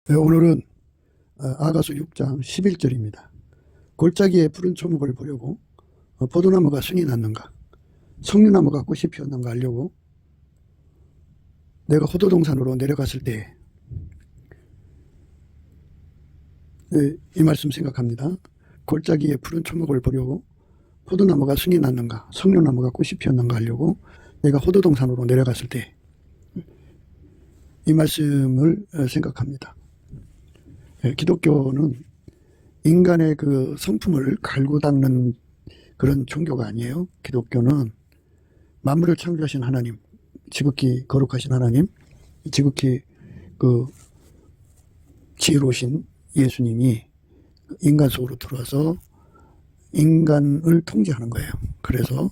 네, 오늘은 아가서 6장 11절입니다. 골짜기에 푸른 초목을 보려고 포도나무가 순이 났는가, 석류나무가 꽃이 피었는가 하려고 내가 호도동산으로 내려갔을 때, 이 말씀 생각합니다. 골짜기에 푸른 초목을 보려고 포도나무가 순이 났는가, 석류나무가 꽃이 피었는가 하려고 내가 호도동산으로 내려갔을 때, 이 말씀을 생각합니다. 기독교는 인간의 그 성품을 갈고 닦는 그런 종교가 아니에요. 기독교는 만물을 창조하신 하나님, 지극히 거룩하신 하나님, 지극히 그 지혜로우신 예수님이 인간 속으로 들어와서 인간을 통제하는 거예요. 그래서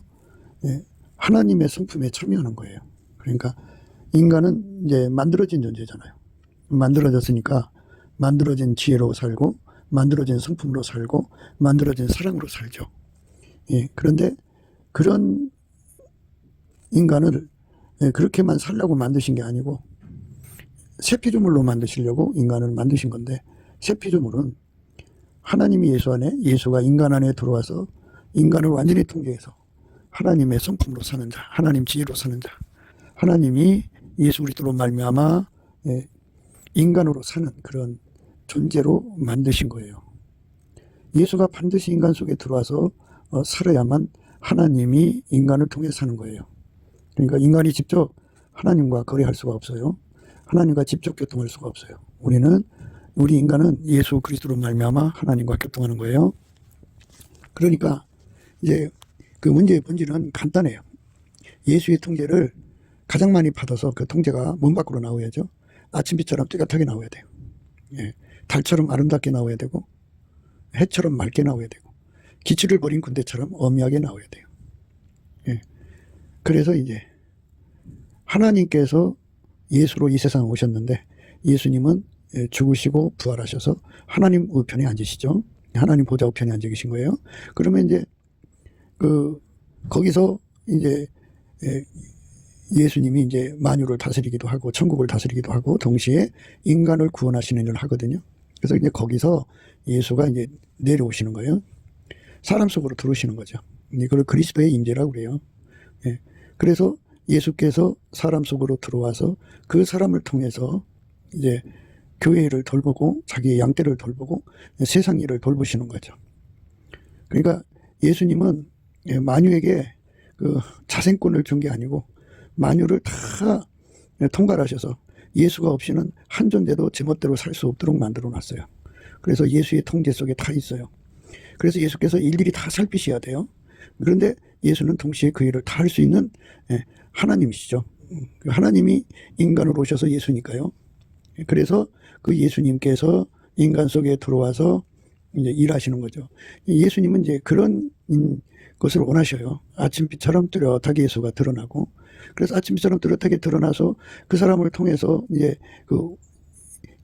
하나님의 성품에 참여하는 거예요. 그러니까 인간은 이제 만들어진 존재잖아요. 만들어졌으니까 만들어진 지혜로 살고, 만들어진 성품으로 살고, 만들어진 사랑으로 살죠. 그런데 그런 인간을 그렇게만 살라고 만드신 게 아니고 새 피조물로 만드시려고 인간을 만드신 건데, 새 피조물은 하나님이 예수 안에, 예수가 인간 안에 들어와서 인간을 완전히 통제해서 하나님의 성품으로 사는 자, 하나님 지혜로 사는 자, 하나님이 예수 그리스도로 말미암아 인간으로 사는 그런 존재로 만드신 거예요. 예수가 반드시 인간 속에 들어와서 살아야만 하나님이 인간을 통해 사는 거예요. 그러니까 인간이 직접 하나님과 거래할 수가 없어요. 하나님과 직접 교통할 수가 없어요. 우리 인간은 예수 그리스도로 말미암아 하나님과 교통하는 거예요. 그러니까 이제 그 문제의 본질은 간단해요. 예수의 통제를 가장 많이 받아서 그 통제가 문 밖으로 나와야죠. 아침빛처럼 뚜렷하게 나와야 돼요. 달처럼 아름답게 나와야 되고, 해처럼 맑게 나와야 되고, 기치를 버린 군대처럼 엄미하게 나와야 돼요. 그래서 이제 하나님께서 예수로 이 세상에 오셨는데, 예수님은 죽으시고 부활하셔서 하나님 우편에 앉으시죠. 하나님 보좌 우편에 앉아 계신 거예요. 그러면 이제 거기서 이제 예수님이 이제 만유를 다스리기도 하고 천국을 다스리기도 하고 동시에 인간을 구원하시는 일을 하거든요. 그래서 이제 거기서 예수가 이제 내려오시는 거예요. 사람 속으로 들어오시는 거죠. 이걸 그리스도의 임재라고 그래요. 그래서 예수께서 사람 속으로 들어와서 그 사람을 통해서 이제 교회를 돌보고 자기의 양떼를 돌보고 세상 일을 돌보시는 거죠. 그러니까 예수님은 만유에게 그 자생권을 준 게 아니고 만유를 다 통괄하셔서 예수가 없이는 한 존재도 제멋대로 살 수 없도록 만들어 놨어요. 그래서 예수의 통제 속에 다 있어요. 그래서 예수께서 일일이 다 살피셔야 돼요. 그런데 예수는 동시에 그 일을 다 할 수 있는 하나님이시죠. 하나님이 인간으로 오셔서 예수니까요. 그래서 그 예수님께서 인간 속에 들어와서 이제 일하시는 거죠. 예수님은 이제 그런 것을 원하셔요. 아침빛처럼 뚜렷하게 예수가 드러나고, 그래서 아침빛처럼 뚜렷하게 드러나서 그 사람을 통해서 이제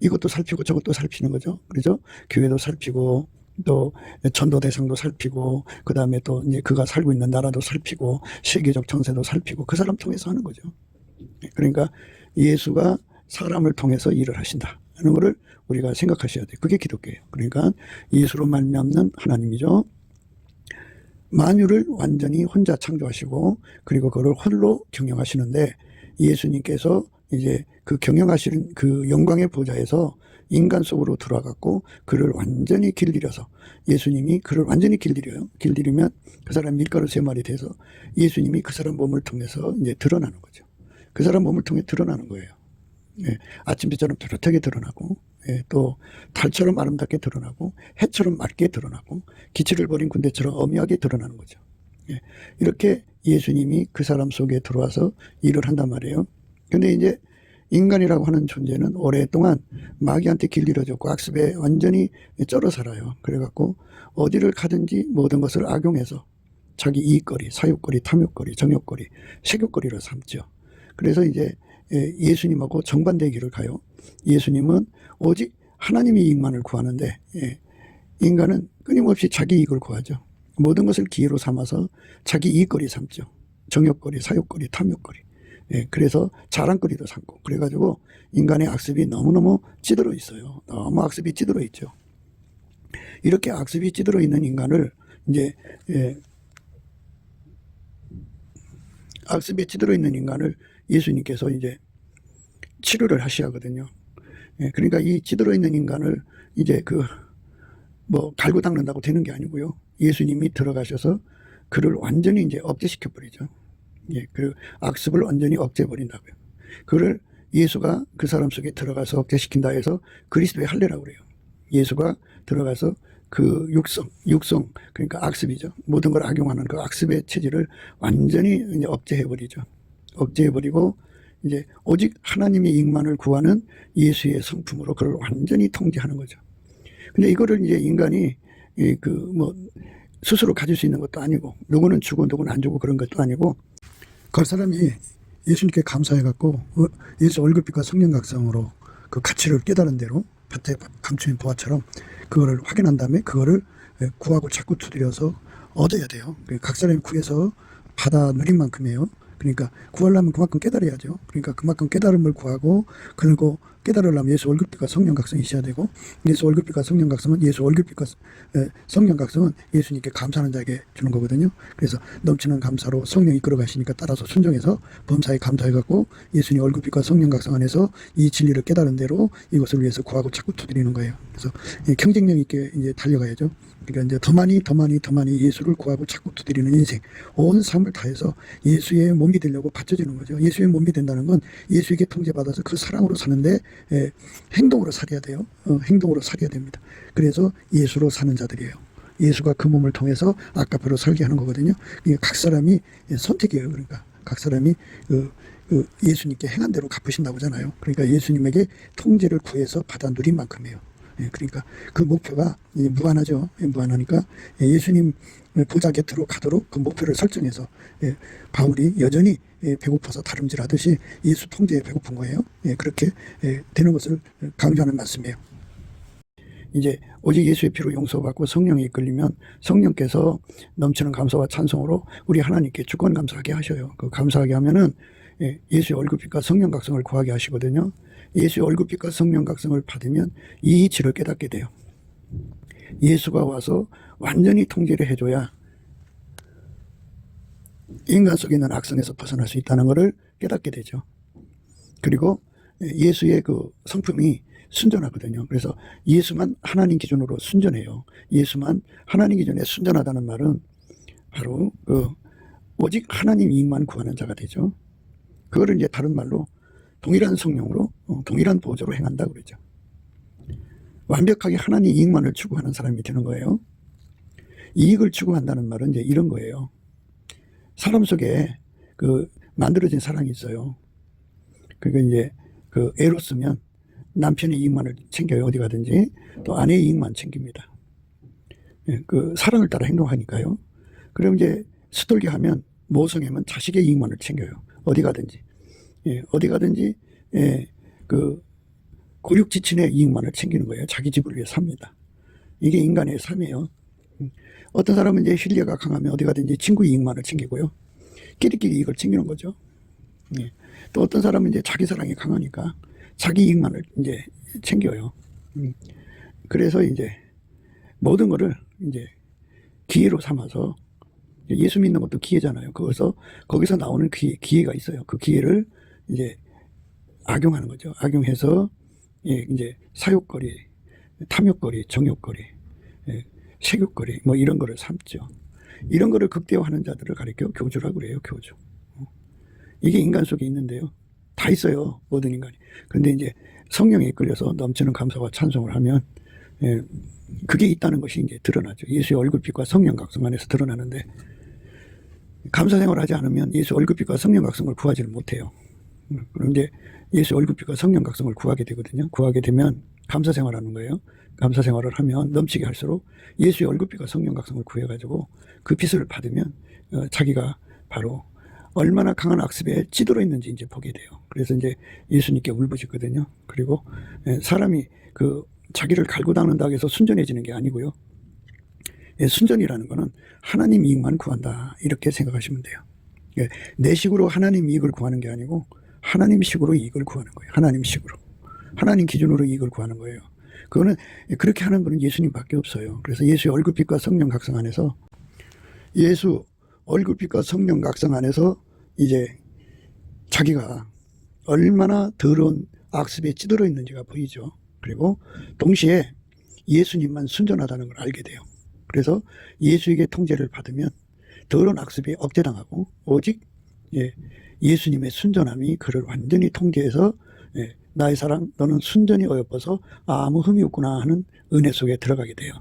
이것도 살피고 저것도 살피는 거죠. 그렇죠? 교회도 살피고 또 전도 대상도 살피고, 그 다음에 또 이제 그가 살고 있는 나라도 살피고 세계적 정세도 살피고 그 사람 통해서 하는 거죠. 그러니까 예수가 사람을 통해서 일을 하신다 하는 것을 우리가 생각하셔야 돼요. 그게 기독교예요. 그러니까 예수로 말미암는 하나님이죠. 만유를 완전히 혼자 창조하시고 그리고 그걸 홀로 경영하시는데, 예수님께서 이제 그 경영하시는 그 영광의 보좌에서 인간 속으로 들어와갖고 그를 완전히 길들여서, 예수님이 그를 완전히 길들여요. 길들이면 그 사람 밀가루 3마리 돼서 예수님이 그 사람 몸을 통해서 이제 드러나는 거죠. 그 사람 몸을 통해 드러나는 거예요. 아침빛처럼 뚜렷하게 드러나고, 또 달처럼 아름답게 드러나고, 해처럼 맑게 드러나고, 기치를 버린 군대처럼 엄미하게 드러나는 거죠. 이렇게 예수님이 그 사람 속에 들어와서 일을 한단 말이에요. 근데 이제 인간이라고 하는 존재는 오랫동안 마귀한테 길들여졌고 악습에 완전히 쩔어 살아요. 그래갖고 어디를 가든지 모든 것을 악용해서 자기 이익거리, 사욕거리, 탐욕거리, 정욕거리, 색욕거리로 삼죠. 그래서 이제 예수님하고 정반대의 길을 가요. 예수님은 오직 하나님의 이익만을 구하는데, 인간은 끊임없이 자기 이익을 구하죠. 모든 것을 기회로 삼아서 자기 이익거리 삼죠. 정욕거리, 사욕거리, 탐욕거리. 예, 그래서 자랑거리도 삼고 그래가지고 인간의 악습이 너무너무 찌들어 있어요. 너무 악습이 찌들어 있죠. 이렇게 악습이 찌들어 있는 인간을 이제 악습에 찌들어 있는 인간을 예수님께서 이제 치료를 하셔야 하거든요. 그러니까 이 찌들어 있는 인간을 이제 갈고 닦는다고 되는 게 아니고요. 예수님이 들어가셔서 그를 완전히 이제 억제시켜 버리죠. 그 악습을 완전히 억제해 버린다고요. 그를 예수가 그 사람 속에 들어가서 억제시킨다 해서 그리스도의 할례라고 그래요. 예수가 들어가서 그 육성, 그러니까 악습이죠. 모든 걸 악용하는 그 악습의 체질을 완전히 이제 억제해 버리죠. 억제해 버리고 이제 오직 하나님의 이익만을 구하는 예수의 성품으로 그를 완전히 통제하는 거죠. 근데 이거를 이제 인간이 스스로 가질 수 있는 것도 아니고, 누구는 주고 누구는 안 주고 그런 것도 아니고, 그 사람이 예수님께 감사해갖고 예수 얼굴빛과 성령 각성으로 그 가치를 깨달은 대로 밭에 감추인 보화처럼 그거를 확인한 다음에 그거를 구하고 자꾸 두드려서 얻어야 돼요. 각 사람이 구해서 받아 누린 만큼이에요. 그러니까 구하려면 그만큼 깨달아야죠. 그러니까 그만큼 깨달음을 구하고, 그리고 깨달으려면 예수 얼굴빛과 성령 각성이 있어야 되고, 예수 얼굴빛과 성령 각성은 성령 각성은 예수님께 감사하는 자에게 주는 거거든요. 그래서 넘치는 감사로 성령이 이끌어 가시니까 따라서 순종해서 범사에 감사해갖고 예수님 얼굴빛과 성령 각성 안에서 이 진리를 깨달은 대로 이것을 위해서 구하고 자꾸 두드리는 거예요. 그래서 경쟁력 있게 이제 달려가야죠. 그러니까 이제 더 많이 예수를 구하고 자꾸 두드리는 인생, 온 삶을 다해서 예수의 몸이 되려고 바쳐지는 거죠. 예수의 몸이 된다는 건 예수에게 통제받아서 그 사랑으로 사는데 행동으로 살아야 돼요. 행동으로 살아야 됩니다. 그래서 예수로 사는 자들이에요. 예수가 그 몸을 통해서 아까표로 살게 하는 거거든요. 각 사람이 선택이에요. 그러니까 각 사람이 예수님께 행한 대로 갚으신다고 하잖아요. 그러니까 예수님에게 통제를 구해서 받아 누린 만큼이에요. 그러니까 그 목표가 무한하죠. 무한하니까 예수님 보좌 곁으로 가도록 그 목표를 설정해서 바울이 여전히 배고파서 다름질하듯이 예수 통제에 배고픈 거예요. 그렇게 되는 것을 강조하는 말씀이에요. 이제 오직 예수의 피로 용서받고 성령이 이끌리면 성령께서 넘치는 감사와 찬송으로 우리 하나님께 주권 감사하게 하셔요. 그 감사하게 하면은 예수의 얼굴빛과 성령 각성을 구하게 하시거든요. 예수의 얼굴빛과 성령 각성을 받으면 이 이치를 깨닫게 돼요. 예수가 와서 완전히 통제를 해줘야 인간 속에 있는 악성에서 벗어날 수 있다는 것을 깨닫게 되죠. 그리고 예수의 그 성품이 순전하거든요. 그래서 예수만 하나님 기준으로 순전해요. 예수만 하나님 기준에 순전하다는 말은 바로 오직 하나님 이익만 구하는 자가 되죠. 그거를 이제 다른 말로 동일한 성령으로 동일한 보조로 행한다고 그러죠. 완벽하게 하나님 이익만을 추구하는 사람이 되는 거예요. 이익을 추구한다는 말은 이제 이런 거예요. 사람 속에 만들어진 사랑이 있어요. 그러니까 이제 에로스면 남편의 이익만을 챙겨요. 어디 가든지. 또 아내의 이익만 챙깁니다. 그 사랑을 따라 행동하니까요. 그럼 이제 스톨기 하면 모성애면 자식의 이익만을 챙겨요. 어디 가든지. 어디 가든지 고육지친의 이익만을 챙기는 거예요. 자기 집을 위해 삽니다. 이게 인간의 삶이에요. 어떤 사람은 이제 신뢰가 강하면 어디 가든지 친구 이익만을 챙기고요. 끼리끼리 이익을 챙기는 거죠. 또 어떤 사람은 이제 자기 사랑이 강하니까 자기 이익만을 이제 챙겨요. 그래서 이제 모든 거를 이제 기회로 삼아서, 예수 믿는 것도 기회잖아요. 거기서 나오는 기회가 있어요. 그 기회를 이제 악용하는 거죠. 악용해서 이제 사욕거리, 탐욕거리, 정욕거리, 색욕거리 뭐 이런 거를 삼죠. 이런 거를 극대화하는 자들을 가리켜 교주라고 그래요. 교주. 이게 인간 속에 있는데요. 다 있어요. 모든 인간이. 근데 이제 성령에 이끌려서 넘치는 감사와 찬송을 하면 그게 있다는 것이 이제 드러나죠. 예수의 얼굴빛과 성령 각성 안에서 드러나는데, 감사 생활을 하지 않으면 예수 얼굴빛과 성령 각성을 구하지를 못해요. 그럼 이제 예수 얼굴빛과 성령 각성을 구하게 되거든요. 구하게 되면 감사 생활하는 거예요. 감사 생활을 하면 넘치게 할수록 예수의 얼굴빛과 성령 각성을 구해가지고 그 빛을 받으면 자기가 바로 얼마나 강한 악습에 찌들어 있는지 이제 보게 돼요. 그래서 이제 예수님께 울부짖거든요. 그리고 사람이 자기를 갈고 닦는다고 해서 순전해지는 게 아니고요. 순전이라는 거는 하나님 이익만 구한다, 이렇게 생각하시면 돼요. 내 식으로 하나님 이익을 구하는 게 아니고 하나님 식으로 이익을 구하는 거예요. 하나님 식으로. 하나님 기준으로 이익을 구하는 거예요. 그거는 그렇게 하는 분은 예수님밖에 없어요. 그래서 예수의 얼굴빛과 성령 각성 안에서 예수 얼굴빛과 성령 각성 안에서 이제 자기가 얼마나 더러운 악습에 찌들어 있는지가 보이죠. 그리고 동시에 예수님만 순전하다는 걸 알게 돼요. 그래서 예수에게 통제를 받으면 더러운 악습에 억제당하고 오직 예수님의 순전함이 그를 완전히 통제해서 나의 사랑 너는 순전히 어여뻐서 아무 흠이 없구나 하는 은혜 속에 들어가게 돼요.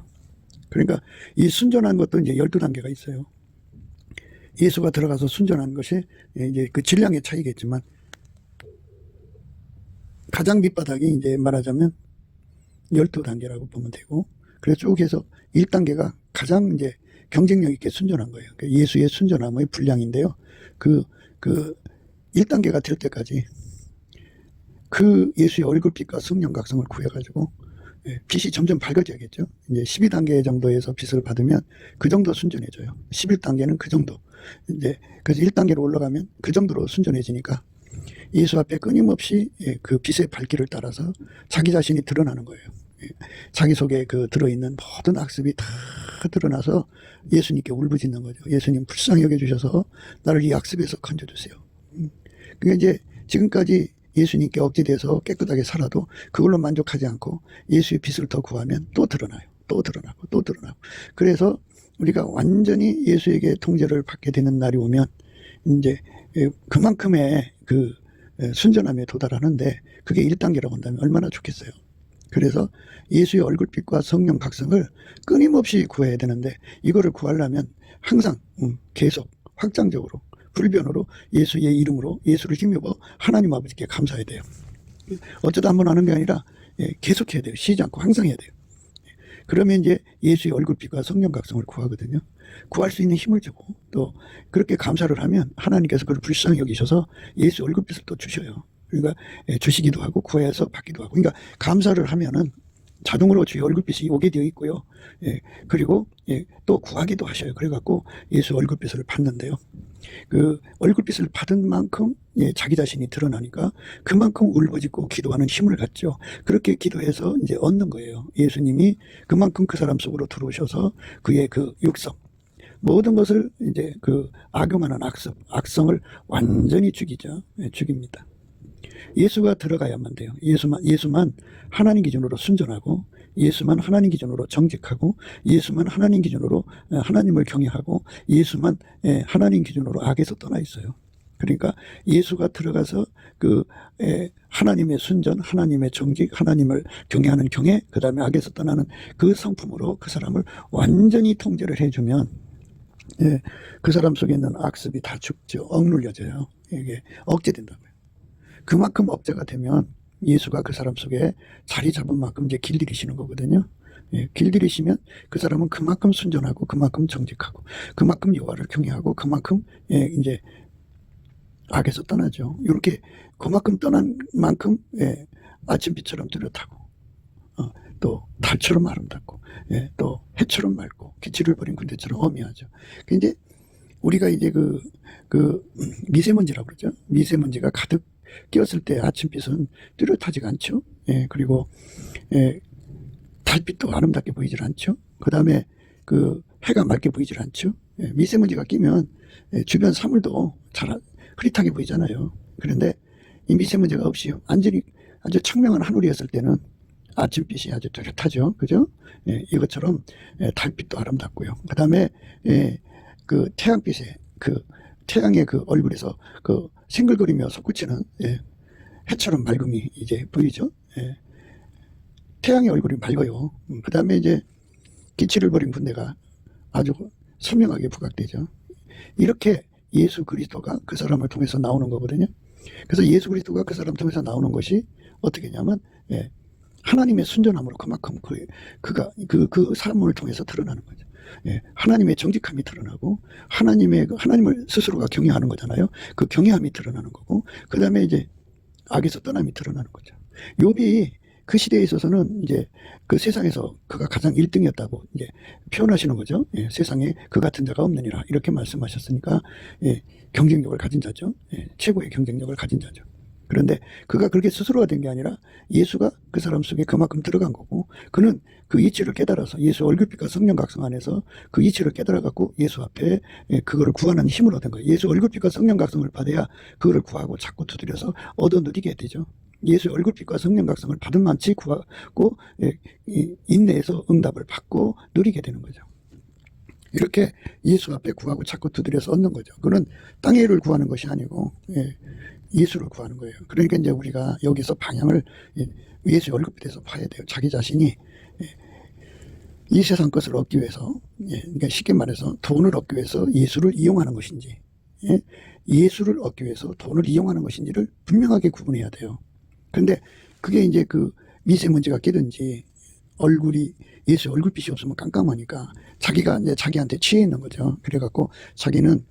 그러니까 이 순전한 것도 이제 12단계가 있어요. 예수가 들어가서 순전한 것이 이제 그 질량의 차이겠지만 가장 밑바닥이 이제 말하자면 12단계라고 보면 되고, 그래서 쭉 해서 1단계가 가장 이제 경쟁력 있게 순전한 거예요. 예수의 순전함의 분량인데요. 그 1단계가 될 때까지 그 예수의 얼굴빛과 성령 각성을 구해가지고 빛이 점점 밝아져야겠죠. 이제 12단계 정도에서 빛을 받으면 그 정도 순전해져요. 11단계는 그 정도. 이제 그래서 1단계로 올라가면 그 정도로 순전해지니까 예수 앞에 끊임없이 그 빛의 밝기를 따라서 자기 자신이 드러나는 거예요. 자기 속에 그 들어있는 모든 악습이 다 드러나서 예수님께 울부짖는 거죠. 예수님 불쌍히 여겨주셔서 나를 이 악습에서 건져주세요. 그게 이제 지금까지 예수님께 억제돼서 깨끗하게 살아도 그걸로 만족하지 않고 예수의 빛을 더 구하면 또 드러나요. 또 드러나고 또 드러나고. 그래서 우리가 완전히 예수에게 통제를 받게 되는 날이 오면 이제 그만큼의 그 순전함에 도달하는데 그게 1단계라고 한다면 얼마나 좋겠어요. 그래서 예수의 얼굴빛과 성령 각성을 끊임없이 구해야 되는데 이거를 구하려면 항상 계속 확장적으로 불변으로 예수의 이름으로 예수를 힘입어 하나님 아버지께 감사해야 돼요. 어쩌다 한번 하는 게 아니라 계속 해야 돼요. 쉬지 않고 항상 해야 돼요. 그러면 이제 예수의 얼굴빛과 성령 각성을 구하거든요. 구할 수 있는 힘을 주고 또 그렇게 감사를 하면 하나님께서 그걸 불쌍히 여기셔서 예수 얼굴빛을 또 주셔요. 그러니까 주시기도 하고 구해서 받기도 하고. 그러니까 감사를 하면은 자동으로 주의 얼굴빛이 오게 되어 있고요. 그리고 또 구하기도 하셔요. 그래갖고 예수 얼굴빛을 받는데요. 그 얼굴빛을 받은 만큼 자기 자신이 드러나니까 그만큼 울부짖고 기도하는 힘을 갖죠. 그렇게 기도해서 이제 얻는 거예요. 예수님이 그만큼 그 사람 속으로 들어오셔서 그의 그 육성 모든 것을 이제 그 악용하는 악성을 완전히 죽이죠. 죽입니다. 예수가 들어가야만 돼요. 예수만 하나님 기준으로 순전하고 예수만 하나님 기준으로 정직하고 예수만 하나님 기준으로 하나님을 경외하고 예수만 하나님 기준으로 악에서 떠나 있어요. 그러니까 예수가 들어가서 그 하나님의 순전, 하나님의 정직, 하나님을 경외하는 경외, 그 다음에 악에서 떠나는 그 성품으로 그 사람을 완전히 통제를 해주면 그 사람 속에 있는 악습이 다 죽죠. 억눌려져요. 이게 억제된다고요. 그만큼 억제가 되면 예수가 그 사람 속에 자리 잡은 만큼 이제 길들이시는 거거든요. 길들이시면 그 사람은 그만큼 순전하고 그만큼 정직하고 그만큼 여호와를 경외하고 그만큼 이제 악에서 떠나죠. 이렇게 그만큼 떠난 만큼 아침빛처럼 뚜렷하고 또 달처럼 아름답고 또 해처럼 맑고 기치를 버린 군대처럼 어미하죠. 근데 우리가 이제 그 미세먼지라고 그러죠. 미세먼지가 가득 끼었을 때 아침빛은 뚜렷하지가 않죠. 그리고 달빛도 아름답게 보이질 않죠. 그 다음에 그 해가 맑게 보이질 않죠. 미세먼지가 끼면 주변 사물도 잘 흐릿하게 보이잖아요. 그런데 이 미세먼지가 없이 완전히 아주 청명한 하늘이었을 때는 아침빛이 아주 뚜렷하죠. 그죠? 이것처럼 달빛도 아름답고요. 그 다음에 그 태양빛에 그 태양의 그 얼굴에서 그 생글거리며 솟구치는 해처럼 맑음이 이제 보이죠. 태양의 얼굴이 맑아요. 그 다음에 이제 기치를 버린 군대가 아주 선명하게 부각되죠. 이렇게 예수 그리스도가 그 사람을 통해서 나오는 거거든요. 그래서 예수 그리스도가 그 사람 통해서 나오는 것이 어떻게 냐면 하나님의 순전함으로 그만큼 그 사람을 통해서 드러나는 거죠. 하나님의 정직함이 드러나고 하나님을 스스로가 경외하는 거잖아요. 그 경외함이 드러나는 거고 그 다음에 이제 악에서 떠남이 드러나는 거죠. 욥이 그 시대에 있어서는 이제 그 세상에서 그가 가장 1등이었다고 이제 표현하시는 거죠. 예, 세상에 그 같은 자가 없느니라 이렇게 말씀하셨으니까 예, 경쟁력을 가진 자죠. 예, 최고의 경쟁력을 가진 자죠. 그런데 그가 그렇게 스스로가 된 게 아니라 예수가 그 사람 속에 그만큼 들어간 거고, 그는 그 이치를 깨달아서 예수 얼굴빛과 성령 각성 안에서 그 이치를 깨달아 갖고 예수 앞에 그거를 구하는 힘을 얻은 거예요. 예수 얼굴빛과 성령 각성을 받아야 그거를 구하고 자꾸 두드려서 얻어 누리게 되죠. 예수 얼굴빛과 성령 각성을 받은 만치 구하고 인내해서 응답을 받고 누리게 되는 거죠. 이렇게 예수 앞에 구하고 자꾸 두드려서 얻는 거죠. 그는 땅의 일을 구하는 것이 아니고 예수를 구하는 거예요. 그러니까 이제 우리가 여기서 방향을 예수의 얼굴빛에서 봐야 돼요. 자기 자신이 이 세상 것을 얻기 위해서, 그러니까 쉽게 말해서 돈을 얻기 위해서 예수를 이용하는 것인지, 예수를 얻기 위해서 돈을 이용하는 것인지를 분명하게 구분해야 돼요. 그런데 그게 이제 그 미세먼지가 끼든지 얼굴이 예수 얼굴빛이 없으면 깜깜하니까 자기가 이제 자기한테 취해 있는 거죠. 그래갖고 자기는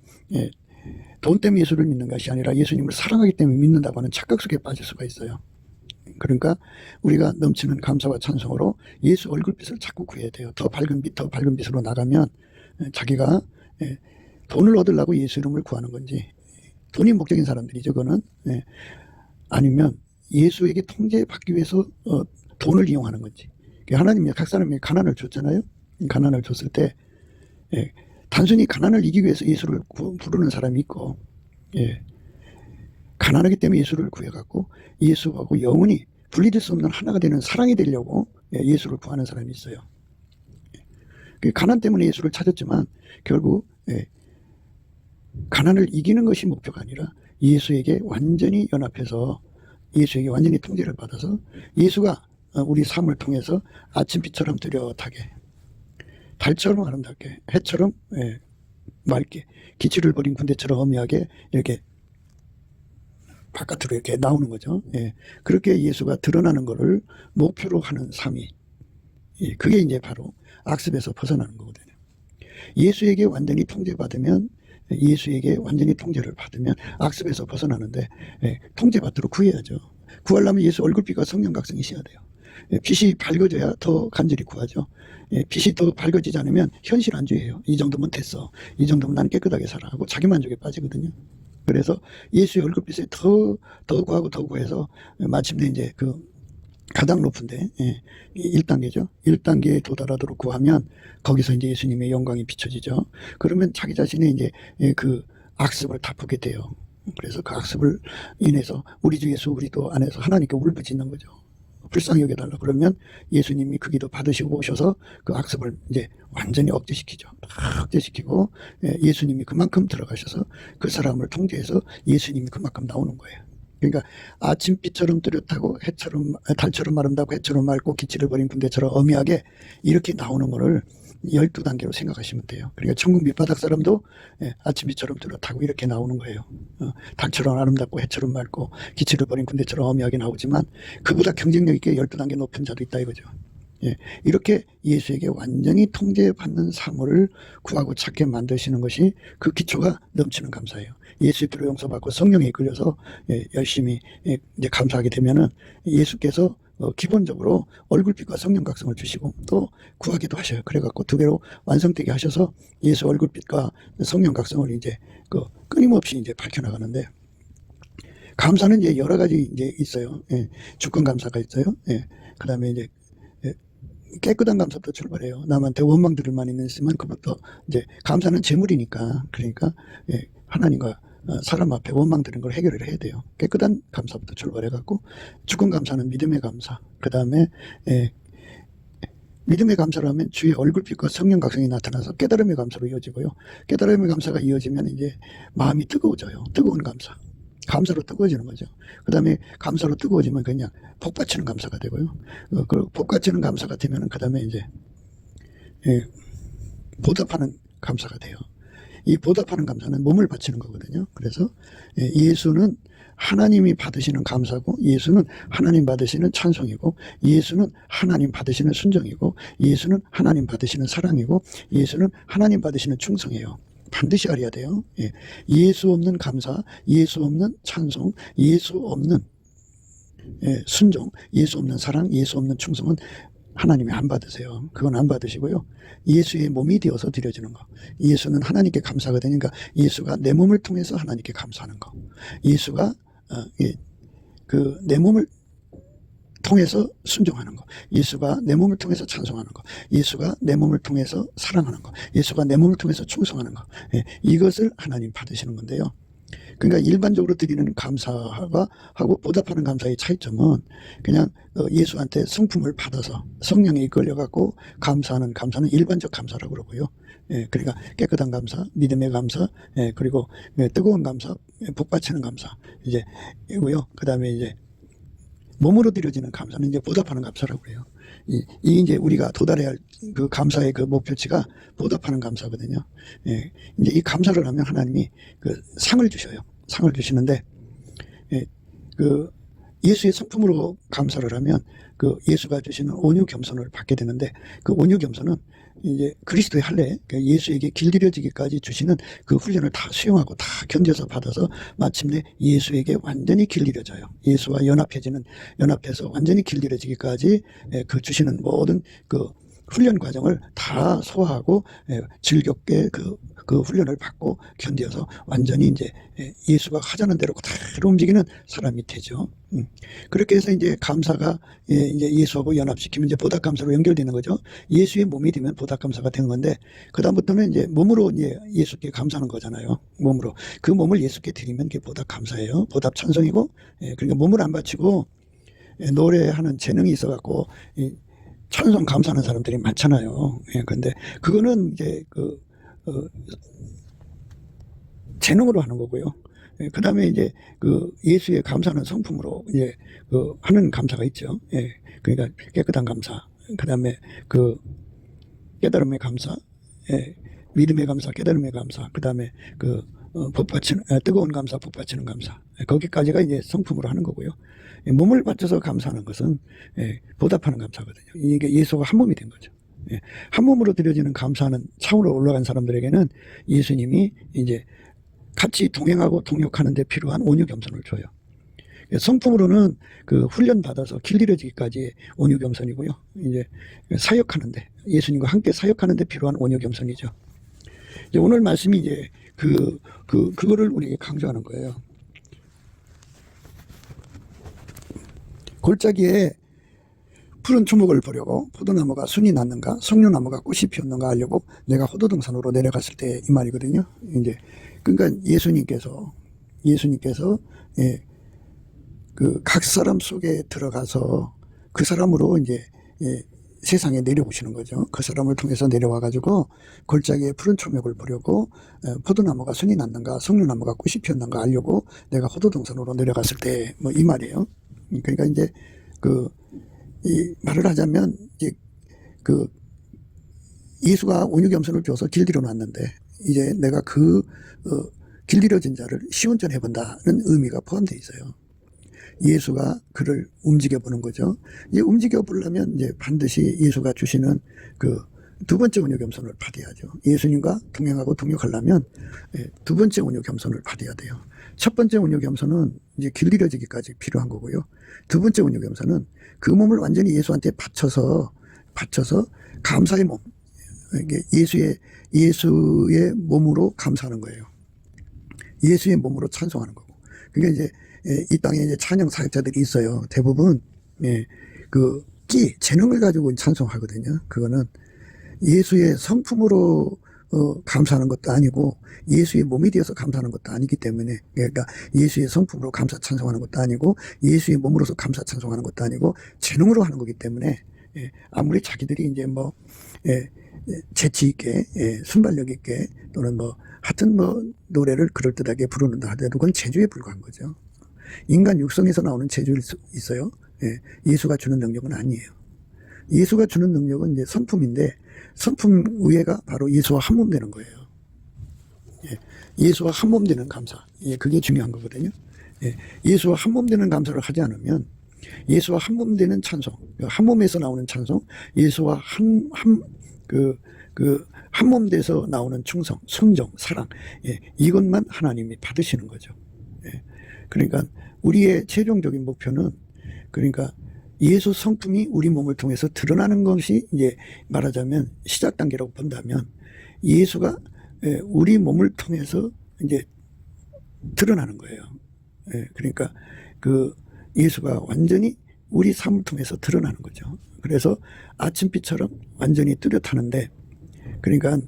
돈 때문에 예수를 믿는 것이 아니라 예수님을 사랑하기 때문에 믿는다고 하는 착각 속에 빠질 수가 있어요. 그러니까 우리가 넘치는 감사와 찬송으로 예수 얼굴빛을 자꾸 구해야 돼요. 더 밝은 빛으로 나가면 자기가 돈을 얻으려고 예수 이름을 구하는 건지, 돈이 목적인 사람들이죠. 그거는. 아니면 예수에게 통제받기 위해서 돈을 이용하는 건지. 하나님이 각 사람에게 가난을 줬잖아요. 가난을 줬을 때 단순히 가난을 이기기 위해서 예수를 부르는 사람이 있고, 가난하기 때문에 예수를 구해갖고 예수하고 영원히 분리될 수 없는 하나가 되는 사랑이 되려고 예수를 구하는 사람이 있어요. 가난 때문에 예수를 찾았지만 결국 가난을 이기는 것이 목표가 아니라 예수에게 완전히 연합해서 예수에게 완전히 통제를 받아서 예수가 우리 삶을 통해서 아침빛처럼 뚜렷하게, 달처럼 아름답게, 해처럼 맑게, 기치를 버린 군대처럼 엄미하게 이렇게 바깥으로 이렇게 나오는 거죠. 그렇게 예수가 드러나는 것을 목표로 하는 삶이, 그게 이제 바로 악습에서 벗어나는 거거든요. 예수에게 완전히 통제받으면, 예수에게 완전히 통제를 받으면 악습에서 벗어나는데, 통제받도록 구해야죠. 구하려면 예수 얼굴빛과 성령 각성이 있어야 돼요. 빛이 밝아져야 더 간절히 구하죠. 빛이 더 밝아지지 않으면 현실안주예요. 이 정도면 됐어, 이 정도면 나는 깨끗하게 살아 하고 자기만족에 빠지거든요. 그래서 예수의 얼굴빛에 더 구하고 더 구해서 마침내 이제 그 가장 높은데 1단계죠. 1단계에 도달하도록 구하면 거기서 이제 예수님의 영광이 비춰지죠. 그러면 자기 자신의 이제 그 악습을 다 보게 돼요. 그래서 그 악습을 인해서 우리 주 예수 그리스도 안에서 하나님께 울부짖는 거죠. 불쌍히 여겨달라. 그러면 예수님이 그 기도 받으시고 오셔서 그 악습을 이제 완전히 억제시키죠. 억제시키고 예수님이 그만큼 들어가셔서 그 사람을 통제해서 예수님이 그만큼 나오는 거예요. 그러니까 아침빛처럼 뚜렷하고 해처럼, 달처럼 아름답고 해처럼 맑고 기치를 버린 군대처럼 엄미하게 이렇게 나오는 거를 12단계로 생각하시면 돼요. 그러니까 천국 밑바닥 사람도 아침빛처럼 뚜렷하고 이렇게 나오는 거예요. 달처럼 아름답고 해처럼 맑고 기치를 버린 군대처럼 엄미하게 나오지만 그보다 경쟁력 있게 12단계 높은 자도 있다 이거죠. 이렇게 예수에게 완전히 통제받는 사물을 구하고 찾게 만드시는 것이 그 기초가 넘치는 감사예요. 예수의 피로 용서받고 성령에 이끌려서 열심히 이제 감사하게 되면은 예수께서 기본적으로 얼굴빛과 성령 각성을 주시고 또 구하기도 하셔요. 그래갖고 두 배로 완성되게 하셔서 예수 얼굴빛과 성령 각성을 이제 끊임없이 이제 밝혀나가는데, 감사는 이제 여러 가지 이제 있어요. 주권 감사가 있어요. 그 다음에 이제 깨끗한 감사부터 출발해요. 남한테 원망 들을 만이 있으면 그것도 이제 감사는 재물이니까, 그러니까 하나님과 사람 앞에 원망 드는 걸 해결을 해야 돼요. 깨끗한 감사부터 출발해갖고 주권 감사는 믿음의 감사, 그 다음에 믿음의 감사를 하면 주의 얼굴빛과 성령 각성이 나타나서 깨달음의 감사로 이어지고요. 깨달음의 감사가 이어지면 이제 마음이 뜨거워져요. 뜨거운 감사, 감사로 뜨거워지는 거죠. 그 다음에 감사로 뜨거워지면 그냥 복받치는 감사가 되고요. 그 복받치는 감사가 되면은 그 다음에 이제 보답하는 감사가 돼요. 이 보답하는 감사는 몸을 바치는 거거든요. 그래서 예수는 하나님이 받으시는 감사고, 예수는 하나님 받으시는 찬송이고, 예수는 하나님 받으시는 순종이고, 예수는 하나님 받으시는 사랑이고, 예수는 하나님 받으시는 충성이에요. 반드시 알아야 돼요. 예수 없는 감사, 예수 없는 찬송, 예수 없는 순종, 예수 없는 사랑, 예수 없는 충성은 하나님이 안 받으세요. 그건 안 받으시고요. 예수의 몸이 되어서 드려지는 거. 예수는 하나님께 감사가 되니까 예수가 내 몸을 통해서 하나님께 감사하는 거. 예수가 내 몸을 통해서 순종하는 거. 예수가 내 몸을 통해서 찬송하는 거. 예수가 내 몸을 통해서 사랑하는 거. 예수가 내 몸을 통해서 충성하는 거. 이것을 하나님 받으시는 건데요. 그러니까 일반적으로 드리는 감사가 하고 보답하는 감사의 차이점은 그냥 예수한테 성품을 받아서 성령에 이끌려 갖고 감사는 일반적 감사라고 그러고요. 그러니까 깨끗한 감사, 믿음의 감사, 그리고 뜨거운 감사, 복받치는 감사 이제 이고요. 그다음에 이제 몸으로 드려지는 감사는 이제 보답하는 감사라고 그래요. 이 이제 우리가 도달해야 할 그 감사의 그 목표치가 보답하는 감사거든요. 이제 이 감사를 하면 하나님이 그 상을 주셔요. 상을 주시는데, 그 예수의 성품으로 감사를 하면 그 예수가 주시는 온유 겸손을 받게 되는데, 그 온유 겸손은 이제 그리스도의 할례, 예수에게 길들여지기까지 주시는 그 훈련을 다 수용하고 다 견뎌서 받아서 마침내 예수에게 완전히 길들여져요. 예수와 연합해서 완전히 길들여지기까지 그 주시는 모든 그 훈련 과정을 다 소화하고 즐겁게 그 훈련을 받고 견뎌서 완전히 이제 예수가 하자는 대로 그대로 움직이는 사람이 되죠. 그렇게 해서 이제 감사가 이제 예수하고 연합시키면 이제 보답 감사로 연결되는 거죠. 예수의 몸이 되면 보답 감사가 되는 건데, 그다음부터는 이제 몸으로 이제 예수께 감사하는 거잖아요. 몸으로 그 몸을 예수께 드리면 그게 보답 감사예요. 보답 찬송이고, 그러니까 몸을 안 바치고 노래하는 재능이 있어갖고 찬송 감사하는 사람들이 많잖아요. 그런데 그거는 이제 재능으로 하는 거고요. 그 다음에 이제 예수의 감사는 성품으로 이제 하는 감사가 있죠. 그러니까 깨끗한 감사, 그 다음에 깨달음의 감사, 믿음의 감사, 깨달음의 감사, 그 다음에 뜨거운 감사, 복받치는 감사. 거기까지가 이제 성품으로 하는 거고요. 몸을 바쳐서 감사하는 것은 보답하는 감사거든요. 이게 예수가 한 몸이 된 거죠. 한 몸으로 드려지는 감사는 차원으로 올라간 사람들에게는 예수님이 이제 같이 동행하고 동역하는 데 필요한 온유 겸손을 줘요. 성품으로는 그 훈련 받아서 길들여지기까지 온유 겸손이고요. 이제 사역하는데, 예수님과 함께 사역하는 데 필요한 온유 겸손이죠. 이제 오늘 말씀이 이제 그거를 우리에게 강조하는 거예요. 골짜기에 푸른 초목을 보려고 포도나무가 순이 났는가, 석류나무가 꽃이 피었는가 하려고 내가 호도동산으로 내려갔을 때 이 말이거든요. 이제 그러니까 예수님께서 각 사람 속에 들어가서 그 사람으로 이제 세상에 내려오시는 거죠. 그 사람을 통해서 내려와 가지고 골짜기에 푸른 초목을 보려고 포도나무가 순이 났는가, 석류나무가 꽃이 피었는가 하려고 내가 호도동산으로 내려갔을 때 뭐 이 말이에요. 그러니까 이제 이 말을 하자면 이제 예수가 온유 겸손을 줘서 길들여 놨는데, 이제 내가 길들여진 자를 시운전해 본다는 의미가 포함되어 있어요. 예수가 그를 움직여 보는 거죠. 이제 움직여 보려면 이제 반드시 예수가 주시는 두 번째 온유 겸손을 받아야죠. 예수님과 동행하고 동역하려면 두 번째 온유 겸손을 받아야 돼요. 첫 번째 온유 겸손은 이제 길들여지기까지 필요한 거고요. 두 번째 온유 겸손은 그 몸을 완전히 예수한테 바쳐서 감사의 몸, 예수의 몸으로 감사하는 거예요. 예수의 몸으로 찬송하는 거고. 그러니까 이제 이 땅에 이제 찬양 사역자들이 있어요. 대부분 재능을 가지고 찬송하거든요. 그거는 예수의 성품으로 감사하는 것도 아니고 예수의 몸이 되어서 감사하는 것도 아니기 때문에, 그러니까 예수의 성품으로 감사 찬송하는 것도 아니고 예수의 몸으로서 감사 찬송하는 것도 아니고 재능으로 하는 거기 때문에, 아무리 자기들이 이제 재치 있게, 순발력 있게, 또는 하여튼 노래를 그럴듯하게 부르는다 하더라도 그건 재주에 불과한 거죠. 인간 육성에서 나오는 재주일 수 있어요. 예수가 주는 능력은 아니에요. 예수가 주는 능력은 이제 성품인데, 성품 위에가 바로 예수와 한 몸 되는 거예요. 예수와 한 몸 되는 감사. 그게 중요한 거거든요. 예수와 한 몸 되는 감사를 하지 않으면, 예수와 한 몸 되는 찬송, 한 몸에서 나오는 찬송, 예수와 한 몸 돼서 나오는 충성, 순종, 사랑, 이것만 하나님이 받으시는 거죠. 그러니까 우리의 최종적인 목표는 그러니까 예수 성품이 우리 몸을 통해서 드러나는 것이 이제 말하자면 시작 단계라고 본다면 예수가 우리 몸을 통해서 이제 드러나는 거예요. 그러니까 그 예수가 완전히 우리 삶을 통해서 드러나는 거죠. 그래서 아침빛처럼 완전히 뚜렷하는데, 그러니까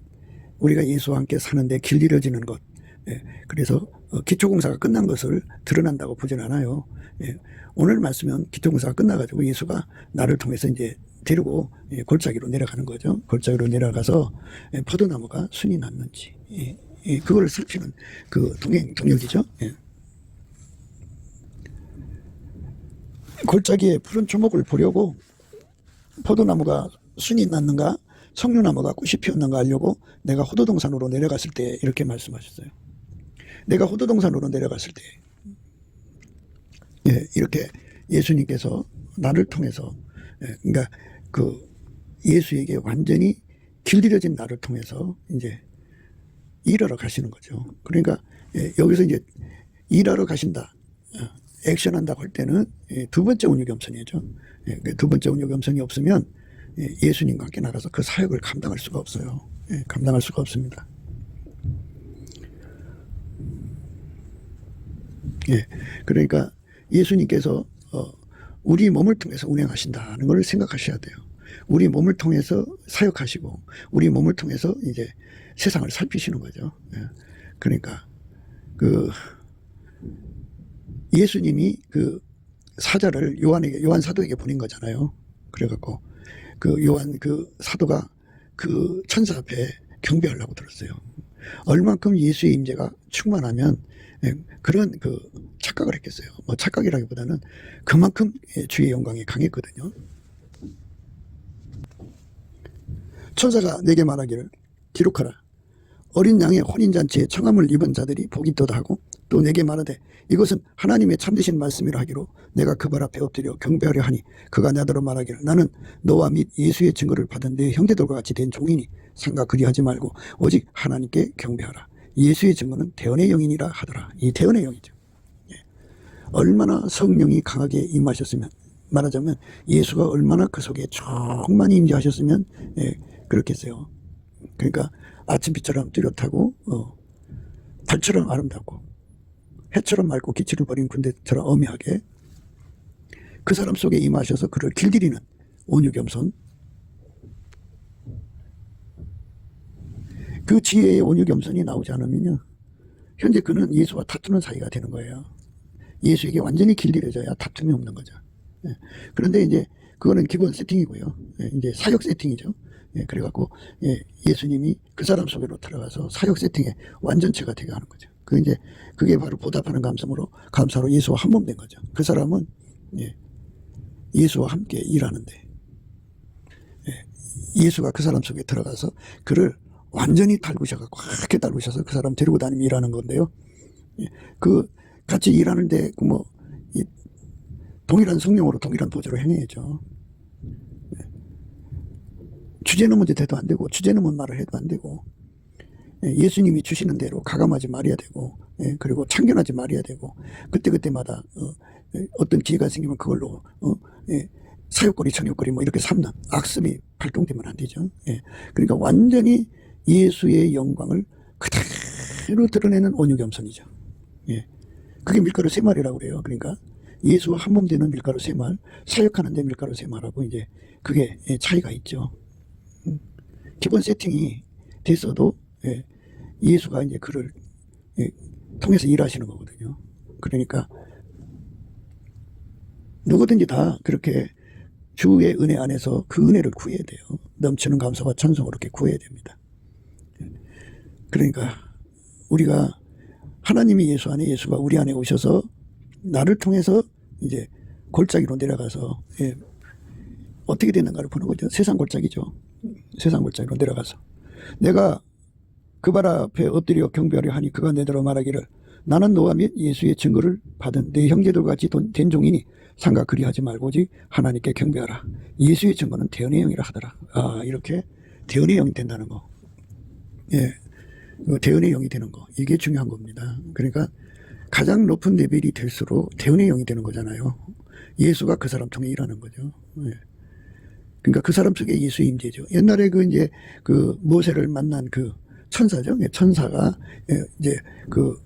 우리가 예수와 함께 사는데 길들여지는 것, 그래서 기초공사가 끝난 것을 드러난다고 보진 않아요. 오늘 말씀은 기초공사가 끝나가지고 예수가 나를 통해서 이제 데리고 골짜기로 내려가는 거죠. 골짜기로 내려가서 포도나무가 순이 났는지 그걸 살피는 그 동역이죠. 골짜기에 푸른 초목을 보려고 포도나무가 순이 났는가 석류나무가 꽃이 피었는가 하려고 내가 호도동산으로 내려갔을 때 이렇게 말씀하셨어요. 내가 호도동산으로 내려갔을 때 이렇게 예수님께서 나를 통해서 그러니까 그 예수에게 완전히 길들여진 나를 통해서 이제 일하러 가시는 거죠. 그러니까 여기서 이제 일하러 가신다, 액션한다고 할 때는 두 번째 온유겸손이죠. 두 번째 온유겸손이 없으면 예수님과 함께 나가서 그 사역을 감당할 수가 없어요. 감당할 수가 없습니다. 그러니까 예수님께서 우리 몸을 통해서 운행하신다는 걸 생각하셔야 돼요. 우리 몸을 통해서 사역하시고 우리 몸을 통해서 이제 세상을 살피시는 거죠. 그러니까 그 예수님이 그 사자를 요한 사도에게 보낸 거잖아요. 그래갖고 그 요한 그 사도가 그 천사 앞에 경배하려고 들었어요. 얼만큼 예수의 임재가 충만하면 그런 그 착각을 했겠어요. 뭐 착각이라기보다는 그만큼 주의 영광이 강했거든요. 천사가 내게 말하기를 기록하라. 어린 양의 혼인잔치에 청함을 입은 자들이 복이 있도다 하고 또 내게 말하되 이것은 하나님의 참되신 말씀이라 하기로 내가 그 발 앞에 엎드려 경배하려 하니 그가 나더러 말하기를 나는 너와 및 예수의 증거를 받은 내 형제들과 같이 된 종이니 상가 그리하지 말고 오직 하나님께 경배하라. 예수의 증거는 대언의 영이니라 하더라. 이 대언의 영이죠. 얼마나 성령이 강하게 임하셨으면, 말하자면 예수가 얼마나 그 속에 충만히 임재하셨으면 그렇겠어요. 그러니까 아침빛처럼 뚜렷하고 달처럼 아름답고 해처럼 맑고 기치를 버린 군대처럼 엄하게 그 사람 속에 임하셔서 그를 길들이는 온유겸손, 그 지혜의 온유겸손이 나오지 않으면요 현재 그는 예수와 다투는 사이가 되는 거예요. 예수에게 완전히 길들여져야 다툼이 없는 거죠. 그런데 이제 그거는 기본 세팅이고요. 이제 사역 세팅이죠. 그래갖고 예수님이 그 사람 속으로 들어가서 사역 세팅의 완전체가 되게 하는 거죠. 그게 바로 보답하는 감사로 예수와 한 몸 된 거죠. 그 사람은 예수와 함께 일하는데 예수가 그 사람 속에 들어가서 그를 완전히 달구셔갖고 그렇게 달구셔서 그 사람 데리고 다니며 일하는 건데요. 그 같이 일하는데 뭐 동일한 성령으로 동일한 보조로 행해야죠. 주제넘은 짓 해도 안 되고 주제넘은 말을 해도 안 되고 예수님이 주시는 대로 가감하지 말아야 되고 그리고 참견하지 말아야 되고 그때그때마다 어떤 기회가 생기면 그걸로 사욕거리 천욕거리 뭐 이렇게 삼는 악습이 발동되면 안 되죠. 그러니까 완전히 예수의 영광을 그대로 드러내는 온유겸손이죠. 그게 밀가루 세 마리라고 그래요. 그러니까 예수와 한 몸 되는 밀가루 세 말, 사역하는데 밀가루 세 말하고 이제 그게 차이가 있죠. 기본 세팅이 됐어도 예수가 이제 그를 통해서 일하시는 거거든요. 그러니까 누구든지 다 그렇게 주의 은혜 안에서 그 은혜를 구해야 돼요. 넘치는 감사와 찬송으로 이렇게 구해야 됩니다. 그러니까 우리가 하나님이 예수 안에 예수가 우리 안에 오셔서 나를 통해서 이제 골짜기로 내려가서 어떻게 되는가를 보는 거죠. 세상 골짜기죠. 세상 골짜기로 내려가서 내가 그 발 앞에 엎드려 경배하려 하니 그가 내더러 말하기를 나는 너와 및 예수의 증거를 받은 내 형제들과 같이 된 종이니 상가 그리하지 말고 오직 하나님께 경배하라. 예수의 증거는 대언의 영이라 하더라. 이렇게 대언의 영이 된다는 거. 대언의 영이 되는 거. 이게 중요한 겁니다. 그러니까 가장 높은 레벨이 될수록 대언의 영이 되는 거잖아요. 예수가 그 사람 통해 일하는 거죠. 예. 그러니까 그 사람 속에 예수의 임재죠. 옛날에 그 이제 그 모세를 만난 그 천사죠. 천사가 이제 그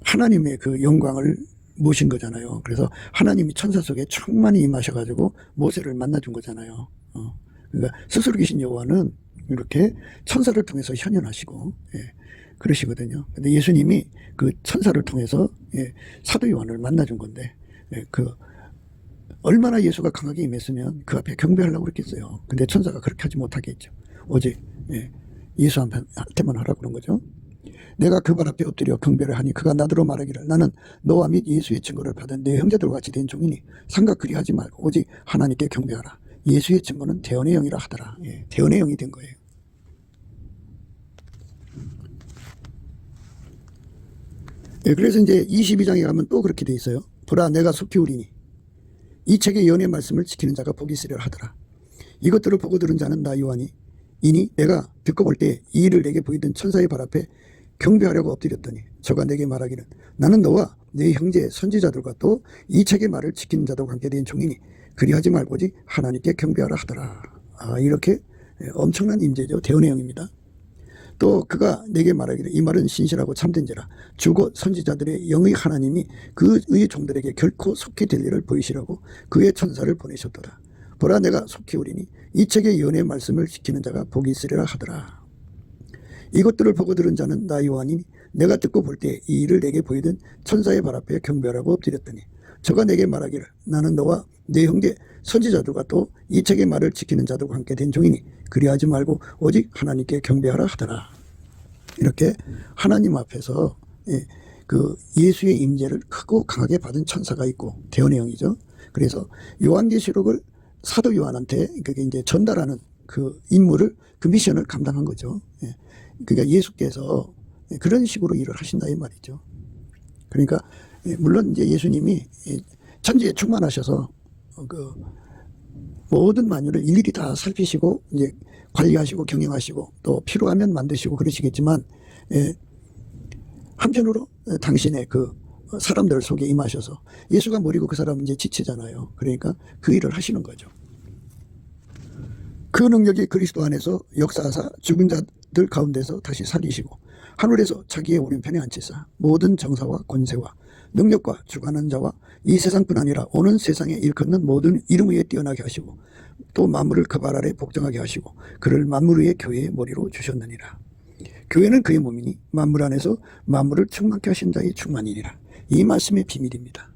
하나님의 그 영광을 모신 거잖아요. 그래서 하나님이 천사 속에 충만히 임하셔가지고 모세를 만나준 거잖아요. 그러니까 스스로 계신 여호와는 이렇게 천사를 통해서 현현하시고, 예, 그러시거든요. 근데 예수님이 그 천사를 통해서, 예, 사도 요한을 만나준 건데, 예, 그 얼마나 예수가 강하게 임했으면 그 앞에 경배하려고 그랬겠어요. 근데 천사가 그렇게 하지 못하게 했죠. 오직, 예, 예수한테만 하라고 그런 거죠. 내가 그 발 앞에 엎드려 경배를 하니 그가 나더러 말하기를 나는 너와 및 예수의 증거를 받은 내 형제들과 같이 된 종이니 삼각 그리하지 말고 오직 하나님께 경배하라. 예수의 증거는 대언의 영이라 하더라. 예, 대언의 영이 된 거예요. 예, 그래서 이제 22장에 가면 또 그렇게 돼 있어요. 보라 내가 속히 오리니 이 책의 연의 말씀을 지키는 자가 복이 있으리라 하더라. 이것들을 보고 들은 자는 나 요한이 이니 내가 듣고 볼 때 이 일을 내게 보이던 천사의 발 앞에 경배하려고 엎드렸더니 저가 내게 말하기를 나는 너와 내 형제 선지자들과 또 이 책의 말을 지키는 자들과 함께 된 종이니 그리하지 말고 오직 하나님께 경배하라 하더라. 이렇게 엄청난 임재죠. 대언의 영입니다. 또 그가 내게 말하기를 이 말은 신실하고 참된지라 주고 선지자들의 영의 하나님이 그의 종들에게 결코 속히 될 일을 보이시려고 그의 천사를 보내셨도다. 보라 내가 속히 오리니 이 책의 연의 말씀을 지키는 자가 복이 있으리라 하더라. 이것들을 보고 들은 자는 나 요한이니 내가 듣고 볼 때 이 일을 내게 보이던 천사의 발 앞에 경배하라고 엎드렸더니 저가 내게 말하기를 나는 너와 내 형제 선지자들과 또 이 책의 말을 지키는 자들과 함께 된 종이니 그리하지 말고 오직 하나님께 경배하라 하더라. 이렇게 하나님 앞에서, 예, 그 예수의 임재를 크고 강하게 받은 천사가 있고 대언의 영이죠. 그래서 요한계시록을 사도 요한한테 그게 이제 전달하는 그 임무를 그 미션을 감당한 거죠. 예. 그러니까 예수께서 그런 식으로 일을 하신다 이 말이죠. 그러니까 물론 이제 예수님이 천지에 충만하셔서 그 모든 만유를 일일이 다 살피시고 이제 관리하시고 경영하시고 또 필요하면 만드시고 그러시겠지만, 한편으로 당신의 그 사람들 속에 임하셔서 예수가 머리고 그 사람은 이제 지체잖아요. 그러니까 그 일을 하시는 거죠. 그 능력이 그리스도 안에서 역사하사 죽은 자들 가운데서 다시 살리시고 하늘에서 자기의 오른편에 앉히사 모든 정사와 권세와 능력과 주관하는 자와 이 세상뿐 아니라 오는 세상에 일컫는 모든 이름 위에 뛰어나게 하시고 또 만물을 그 발 아래 복종하게 하시고 그를 만물 위의 교회의 머리로 주셨느니라. 교회는 그의 몸이니 만물 안에서 만물을 충만케 하신 자의 충만이니라. 이 말씀의 비밀입니다.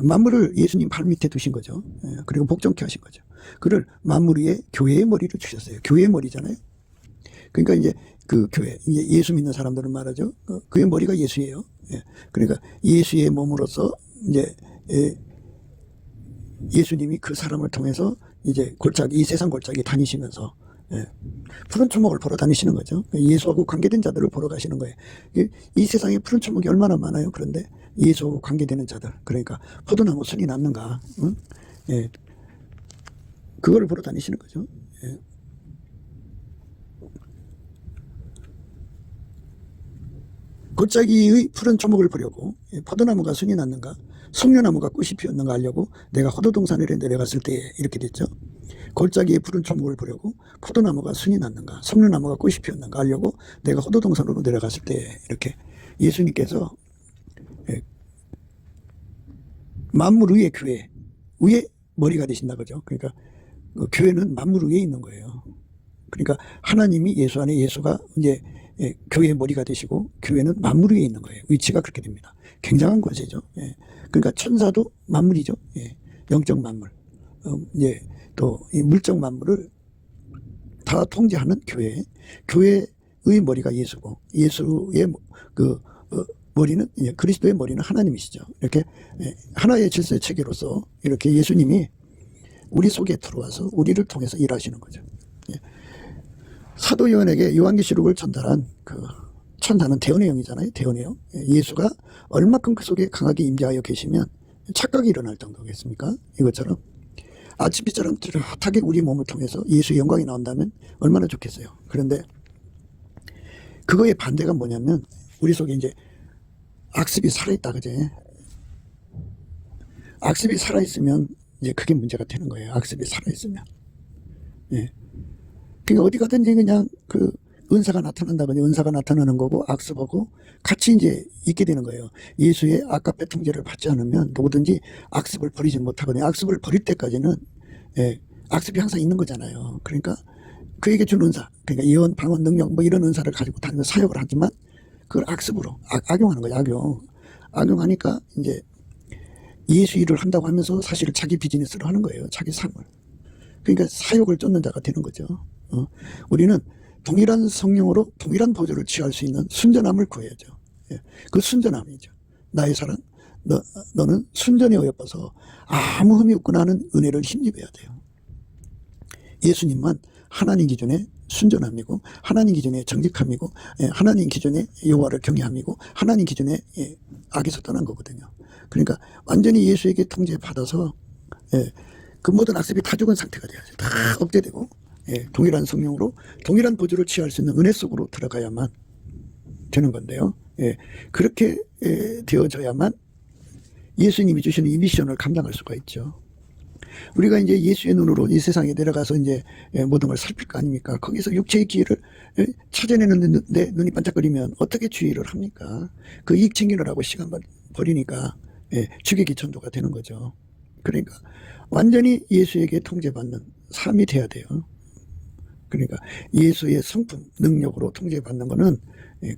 만물을 예수님 발 밑에 두신 거죠. 그리고 복종케 하신 거죠. 그를 만물 위에 교회의 머리로 주셨어요. 교회의 머리잖아요. 그러니까 이제 그 교회, 이제 예수 믿는 사람들은 말하죠. 그의 머리가 예수예요. 그러니까 예수의 몸으로서 이제 예수님이 그 사람을 통해서 이제 골짜기, 이 세상 골짜기 다니시면서 푸른 초목을 보러 다니시는 거죠. 예수하고 관계된 자들을 보러 가시는 거예요. 이 세상에 푸른 초목이 얼마나 많아요. 그런데 예수하고 관계되는 자들, 그러니까 포도나무 순이 났는가, 응? 그거를 보러 다니시는 거죠. 골짜기의 푸른 초목을 보려고 포도나무가 순이 났는가 석류나무가 꽃이 피었는가 하려고 내가 호도동산에 내려갔을 때 이렇게 됐죠. 골짜기의 푸른 초목을 보려고 포도나무가 순이 났는가 석류나무가 꽃이 피었는가 하려고 내가 호도동산으로 내려갔을 때 이렇게 예수님께서 만물 위의 교회 위에 머리가 되신다 그죠. 그러니까 교회는 만물 위에 있는 거예요. 그러니까 하나님이 예수 안에 예수가 이제 교회의 머리가 되시고 교회는 만물 위에 있는 거예요. 위치가 그렇게 됩니다. 굉장한 권세죠. 그러니까 천사도 만물이죠. 영적 만물. 이제 또 이 물적 만물을 다 통제하는 교회. 교회의 머리가 예수고 예수의 그 머리는 그리스도의 머리는 하나님이시죠. 이렇게 하나의 질서의 체계로서 이렇게 예수님이 우리 속에 들어와서 우리를 통해서 일하시는 거죠. 사도 요한에게 요한계시록을 전달한 그 천사는 대언의 영이잖아요. 대언의 영. 예수가 얼마큼 그 속에 강하게 임재하여 계시면 착각이 일어날 정도겠습니까? 이것처럼 아침비처럼 뚜렷하게 우리 몸을 통해서 예수의 영광이 나온다면 얼마나 좋겠어요. 그런데 그거의 반대가 뭐냐면 우리 속에 이제 악습이 살아있다 그제. 악습이 살아있으면 이제 그게 문제가 되는 거예요. 악습이 살아있으면. 예. 그러니까 어디 가든지 그냥 그 은사가 나타난다거나 은사가 나타나는 거고 악습하고 같이 이제 있게 되는 거예요. 예수의 아까페 통제를 받지 않으면 누구든지 악습을 버리지 못하거든요. 악습을 버릴 때까지는 예, 악습이 항상 있는 거잖아요. 그러니까 그에게 준 은사, 그러니까 예언, 방언, 능력 뭐 이런 은사를 가지고 다니는 사역을 하지만 그걸 악습으로 악용하는 거예요. 악용하니까 이제 예수 일을 한다고 하면서 사실 자기 비즈니스를 하는 거예요. 자기 삶을. 그러니까 사욕을 쫓는 자가 되는 거죠. 우리는 동일한 성령으로 동일한 보조를 취할 수 있는 순전함을 구해야죠. 예. 그 순전함이죠. 나의 사랑, 너는 순전히 어여뻐서 아무 흠이 없구나 하는 은혜를 힘입어야 돼요. 예수님만 하나님 기준의 순전함이고 하나님 기준의 정직함이고 하나님 기준의 여호와를 경외함이고 하나님 기준의 악에서 떠난 거거든요. 그러니까 완전히 예수에게 통제받아서 그 모든 악습이 다 죽은 상태가 돼야죠. 다 억제되고 동일한 성령으로 동일한 보조를 취할 수 있는 은혜 속으로 들어가야만 되는 건데요. 그렇게 되어져야만 예수님이 주시는 이 미션을 감당할 수가 있죠. 우리가 이제 예수의 눈으로 이 세상에 내려가서 이제 모든 걸 살필 거 아닙니까? 거기서 육체의 기회를 찾아내는데 눈이 반짝거리면 어떻게 주의를 합니까? 그 이익 챙기느라고 시간 버리니까 주객이 전도가 되는 거죠. 그러니까 완전히 예수에게 통제받는 삶이 돼야 돼요. 그러니까 예수의 성품, 능력으로 통제받는 거는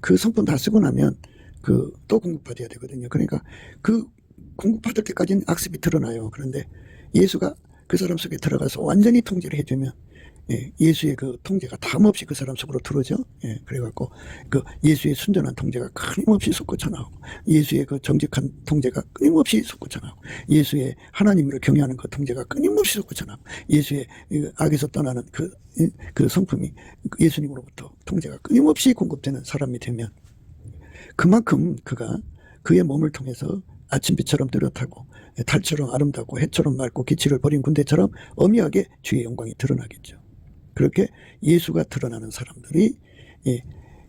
그 성품 다 쓰고 나면 그 또 공급받아야 되거든요. 그러니까 그 공급받을 때까지는 악습이 드러나요. 그런데 예수가 그 사람 속에 들어가서 완전히 통제를 해주면 예수의 그 통제가 담없이 그 사람 속으로 들어오죠. 그래갖고 그 예수의 순전한 통제가 끊임없이 솟구쳐 나오고 예수의 그 정직한 통제가 끊임없이 솟구쳐 나오고 예수의 하나님을 경외하는 그 통제가 끊임없이 솟구쳐 나오고 예수의 악에서 떠나는 그 성품이 예수님으로부터 통제가 끊임없이 공급되는 사람이 되면 그만큼 그가 그의 몸을 통해서 아침빛처럼 뚜렷하고 달처럼 아름답고 해처럼 맑고 기치를 버린 군대처럼 엄미하게 주의 영광이 드러나겠죠. 그렇게 예수가 드러나는 사람들이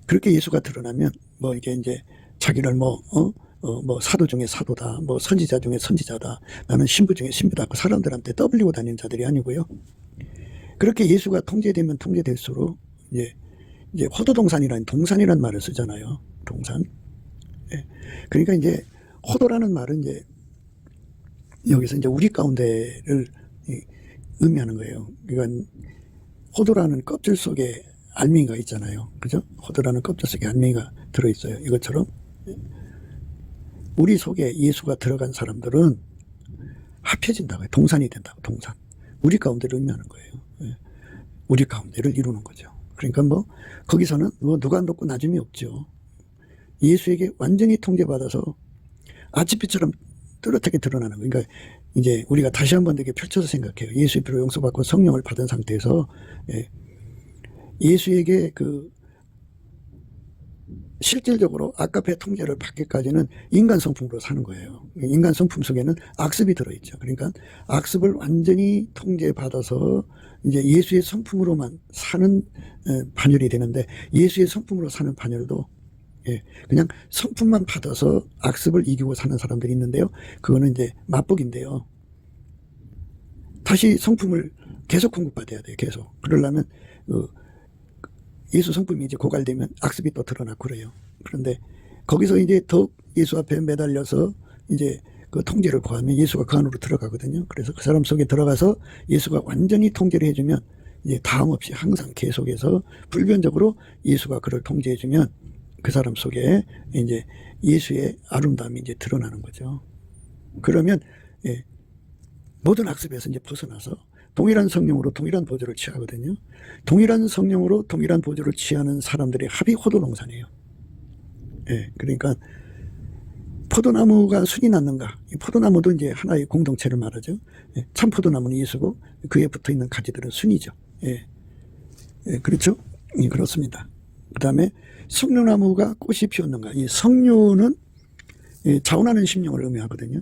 그렇게 예수가 드러나면 뭐 이게 이제 자기를 뭐 사도 중에 사도다, 뭐 선지자 중에 선지자다, 나는 신부 중에 신부다, 그 사람들한테 떠벌리고 다니는 자들이 아니고요. 그렇게 예수가 통제되면 통제될수록 이제 호도동산이라는 동산이라는 말을 쓰잖아요. 동산. 그러니까 이제 호도라는 말은 이제 여기서 이제 우리 가운데를 의미하는 거예요. 그러니까 호도라는 껍질 속에 알맹이가 있잖아요. 그죠? 호도라는 껍질 속에 알맹이가 들어있어요. 이것처럼 우리 속에 예수가 들어간 사람들은 합해진다고요. 동산이 된다고. 동산. 우리 가운데를 의미하는 거예요. 우리 가운데를 이루는 거죠. 그러니까 뭐 거기서는 뭐 누가 높고 낮음이 없죠. 예수에게 완전히 통제받아서 아침빛처럼 뚜렷하게 드러나는 거예요. 그러니까 이제 우리가 다시 한번 되게 펼쳐서 생각해요. 예수의 피로 용서받고 성령을 받은 상태에서 예수에게 그 실질적으로 아까페 통제를 받기까지는 인간 성품으로 사는 거예요. 인간 성품 속에는 악습이 들어있죠. 그러니까 악습을 완전히 통제받아서 이제 예수의 성품으로만 사는 반열이 되는데 예수의 성품으로 사는 반열도 그냥 성품만 받아서 악습을 이기고 사는 사람들이 있는데요. 그거는 이제 맛복인데요. 다시 성품을 계속 공급받아야 돼요. 계속. 그러려면 예수 성품이 이제 고갈되면 악습이 또 드러나고 그래요. 그런데 거기서 이제 더욱 예수 앞에 매달려서 이제 그 통제를 구하면 예수가 그 안으로 들어가거든요. 그래서 그 사람 속에 들어가서 예수가 완전히 통제를 해주면 이제 다음 없이 항상 계속해서 불변적으로 예수가 그를 통제해주면 그 사람 속에 이제 예수의 아름다움이 이제 드러나는 거죠. 그러면 모든 악습에서 이제 벗어나서 동일한 성령으로 동일한 보조를 취하거든요. 동일한 성령으로 동일한 보조를 취하는 사람들의 합이 호도농산이에요. 그러니까 포도나무가 순이 났는가? 이 포도나무도 이제 하나의 공동체를 말하죠. 참 포도나무는 예수고 그에 붙어 있는 가지들은 순이죠. 그렇죠? 그렇습니다. 그 다음에 석류나무가 꽃이 피었는가? 이 석류는 자원하는 심령을 의미하거든요.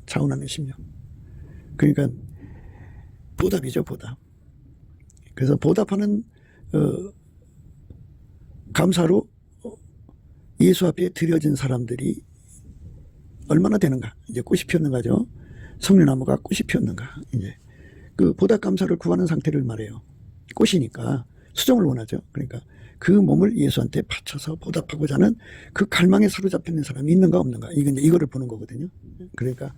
자원하는 심령. 그러니까 보답이죠, 보답. 그래서 보답하는 감사로 예수 앞에 드려진 사람들이 얼마나 되는가? 이제 꽃이 피었는가죠. 성류나무가 꽃이 피었는가. 이제 그 보답감사를 구하는 상태를 말해요. 꽃이니까 수정을 원하죠. 그러니까 그 몸을 예수한테 바쳐서 보답하고자 하는 그 갈망에 사로잡혀 있는 사람이 있는가 없는가. 이거를 보는 거거든요. 그러니까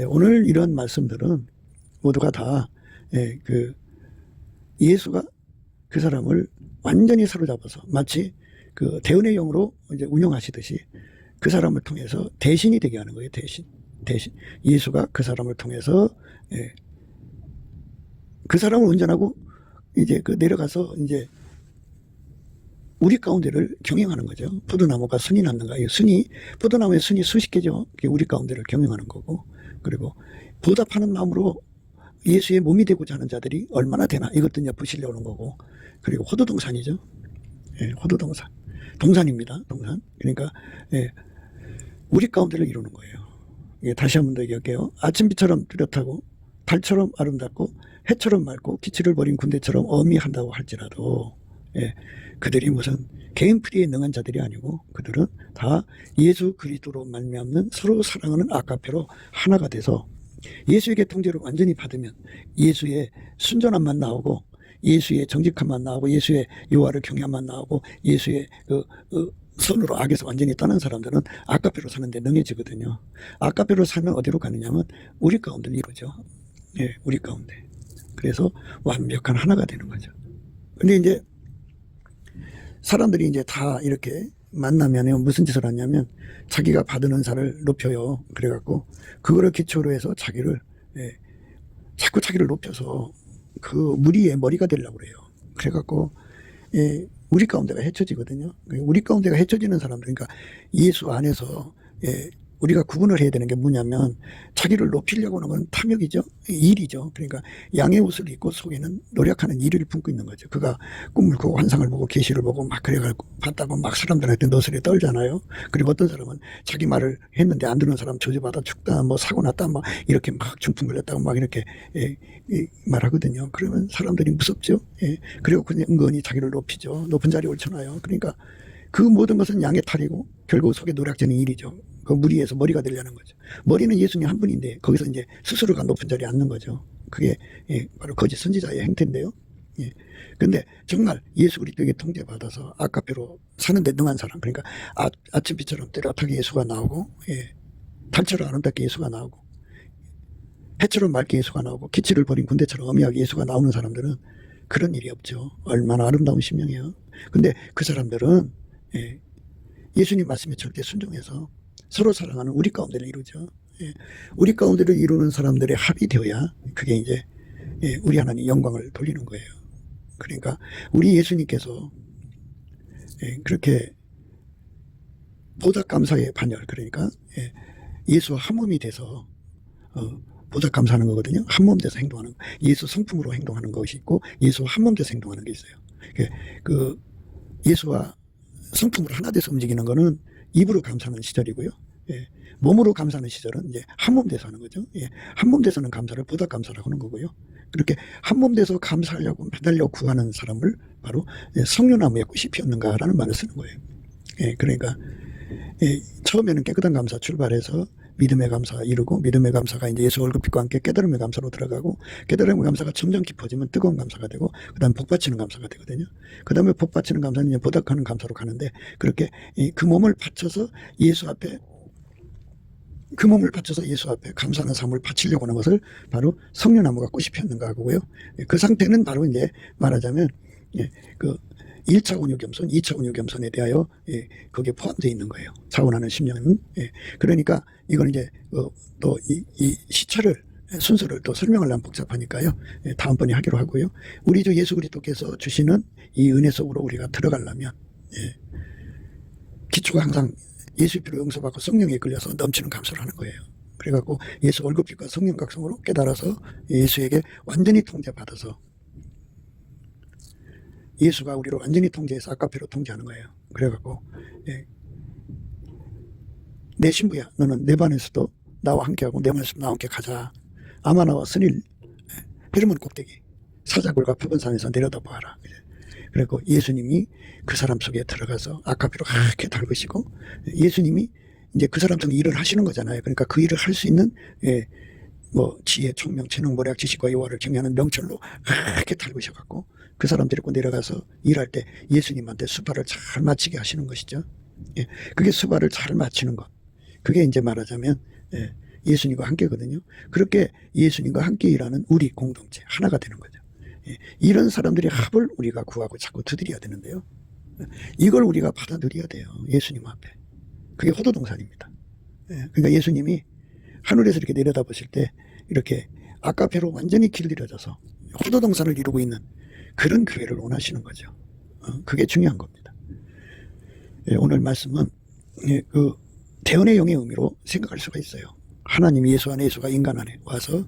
오늘 이런 말씀들은 모두가 다 예수가 그 사람을 완전히 사로잡아서 마치 그 대은의 영으로 이제 운영하시듯이 그 사람을 통해서 대신이 되게 하는 거예요. 대신. 예수가 그 사람을 통해서 그 사람을 운전하고 이제 그 내려가서 이제 우리 가운데를 경영하는 거죠. 포도나무가 순이 났는가? 포도나무의 순이 수십 개죠. 그게 우리 가운데를 경영하는 거고, 그리고 보답하는 마음으로 예수의 몸이 되고자 하는 자들이 얼마나 되나? 이것도 이제 부시려는 거고, 그리고 호도동산이죠. 호도동산. 동산입니다. 동산. 그러니까, 우리 가운데를 이루는 거예요. 다시 한 번 더 얘기할게요. 아침비처럼 뚜렷하고, 달처럼 아름답고, 해처럼 맑고, 기치를 버린 군대처럼 어미한다고 할지라도, 그들이 무슨 개인프리에 능한 자들이 아니고 그들은 다 예수 그리스도로 말미암는 서로 사랑하는 아가페로 하나가 돼서 예수에게 통제를 완전히 받으면 예수의 순전함만 나오고 예수의 정직함만 나오고 예수의 요하를 경외함만 나오고 예수의 선으로 악에서 완전히 떠난 사람들은 아가페로 사는데 능해지거든요. 아가페로 살면 어디로 가느냐면 우리 가운데를 이루죠. 우리 가운데. 그래서 완벽한 하나가 되는 거죠. 근데 이제 사람들이 이제 다 이렇게 만나면 무슨 짓을 하냐면 자기가 받은 은사를 높여요. 그래갖고 그거를 기초로 해서 자꾸 자기를 높여서 그 무리의 머리가 되려고 그래요. 그래갖고 우리 가운데가 헤쳐지거든요. 우리 가운데가 헤쳐지는 사람들, 그러니까 예수 안에서 우리가 구분을 해야 되는 게 뭐냐면 자기를 높이려고 하는 건 탐욕이죠. 일이죠. 그러니까 양의 옷을 입고 속에는 노력하는 일을 품고 있는 거죠. 그가 꿈을 꾸고 환상을 보고 계시를 보고 막 그래가지고 봤다고 막 사람들한테 너스레 떨잖아요. 그리고 어떤 사람은 자기 말을 했는데 안 듣는 사람 저주받아 죽다, 뭐 사고 났다, 막 이렇게 막 중풍 걸렸다고 막 이렇게 말하거든요. 그러면 사람들이 무섭죠. 그리고 그냥 은근히 자기를 높이죠. 높은 자리에 올쳐놔요. 그러니까 그 모든 것은 양의 탈이고 결국 속에 노략전의 일이죠. 그 무리에서 머리가 되려는 거죠. 머리는 예수님 한 분인데 거기서 이제 스스로가 높은 자리에 앉는 거죠. 그게 바로 거짓 선지자의 행태인데요. 근데 정말 예수 그리스도에게 통제받아서 아가페로 사는데 능한 사람, 그러니까 아침비처럼 뚜렷하게 예수가 나오고 달처럼 아름답게 예수가 나오고 해처럼 맑게 예수가 나오고 기치를 버린 군대처럼 어미하게 예수가 나오는 사람들은 그런 일이 없죠. 얼마나 아름다운 심령이에요. 근데 그 사람들은 예수님 말씀에 절대 순종해서 서로 사랑하는 우리 가운데를 이루죠. 우리 가운데를 이루는 사람들의 합이 되어야 그게 이제 우리 하나님 영광을 돌리는 거예요. 그러니까 우리 예수님께서 그렇게 보답감사의 반열, 그러니까 예수와 한 몸이 돼서 보답감사하는 거거든요. 한 몸 돼서 행동하는 거. 예수 성품으로 행동하는 것이 있고 예수와 한 몸 돼서 행동하는 게 있어요. 그 예수와 성품으로 하나 돼서 움직이는 거는 입으로 감사하는 시절이고요. 몸으로 감사하는 시절은 이제 한 몸 돼서 하는 거죠. 한 몸 돼서는 감사를 보답 감사라고 하는 거고요. 그렇게 한 몸 돼서 감사하려고 매달려 구하는 사람을 바로 성류나무에 꽃이 피었는가라는 말을 쓰는 거예요. 그러니까 처음에는 깨끗한 감사 출발해서 믿음의 감사가 이루고 믿음의 감사가 이제 예수 얼굴빛과 함께 깨달음의 감사로 들어가고 깨달음의 감사가 점점 깊어지면 뜨거운 감사가 되고 그다음 복받치는 감사가 되거든요. 그다음에 복받치는 감사는 이제 보답하는 감사로 가는데 그렇게 그 몸을 바쳐서 예수 앞에 감사하는 삶을 바치려고 하는 것을 바로 성류나무가 꽃이 피었는가 하고요. 그 상태는 바로 이제 말하자면 그 1차 온유 겸손, 2차 온유 겸손에 대하여 거기에 포함되어 있는 거예요. 자원하는 심령은. 그러니까 이건 이제 또 이 시차를 순서를 또 설명하려면 복잡하니까요. 다음번에 하기로 하고요. 우리 주 예수 그리스도께서 주시는 이 은혜 속으로 우리가 들어가려면 기초가 항상 예수 피로 용서받고 성령에 끌려서 넘치는 감사를 하는 거예요. 그래갖고 예수 얼굴빛과 성령 각성으로 깨달아서 예수에게 완전히 통제받아서 예수가 우리를 완전히 통제해서 아가페로 통제하는 거예요. 그래갖고 내 신부야, 너는 내 반에서도 나와 함께하고 내 반에서도 나와 함께 가자. 아마나와 스닐 헤르몬 꼭대기 사자굴과 표본산에서 내려다보아라. 그리고 예수님이 그 사람 속에 들어가서 아가페로 그렇게 달구시고 예수님이 이제 그 사람 속에 일을 하시는 거잖아요. 그러니까 그 일을 할 수 있는 뭐 지혜, 총명, 재능, 모략, 지식과 여호와를 경외하는 명철로 그렇게 달구셔갖고 그 사람 데리고 내려가서 일할 때 예수님한테 수발을 잘 맞추게 하시는 것이죠. 예, 그게 수발을 잘 맞추는 것. 그게 이제 말하자면 예수님과 함께거든요. 그렇게 예수님과 함께 일하는 우리 공동체 하나가 되는 거죠. 예, 이런 사람들의 합을 우리가 구하고 자꾸 두드려야 되는데요. 이걸 우리가 받아들여야 돼요. 예수님 앞에. 그게 호도동산입니다. 예, 그러니까 예수님이 하늘에서 이렇게 내려다보실 때 이렇게 아까페로 완전히 길들여져서 호도동산을 이루고 있는 그런 교회를 원하시는 거죠. 그게 중요한 겁니다. 예, 오늘 말씀은 그 대언의 영의 의미로 생각할 수가 있어요. 하나님 예수 안에, 예수가 인간 안에 와서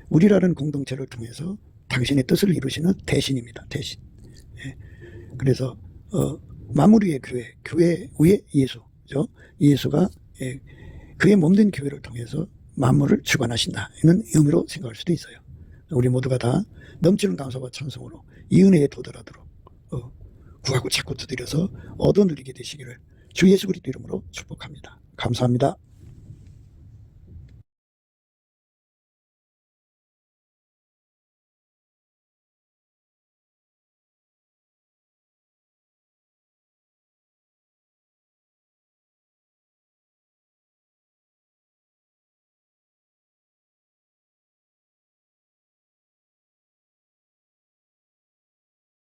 우리라는 공동체를 통해서 당신의 뜻을 이루시는 대신입니다. 대신. 예, 그래서 만물 위의 교회, 교회 위의 예수죠. 예수가 그의 몸된 교회를 통해서 만물을 주관하신다는 의미로 생각할 수도 있어요. 우리 모두가 다 넘치는 감사와 찬송으로 이 은혜에 도달하도록 구하고 자꾸 두드려서 얻어 누리게 되시기를 주 예수 그리스도 이름으로 축복합니다. 감사합니다.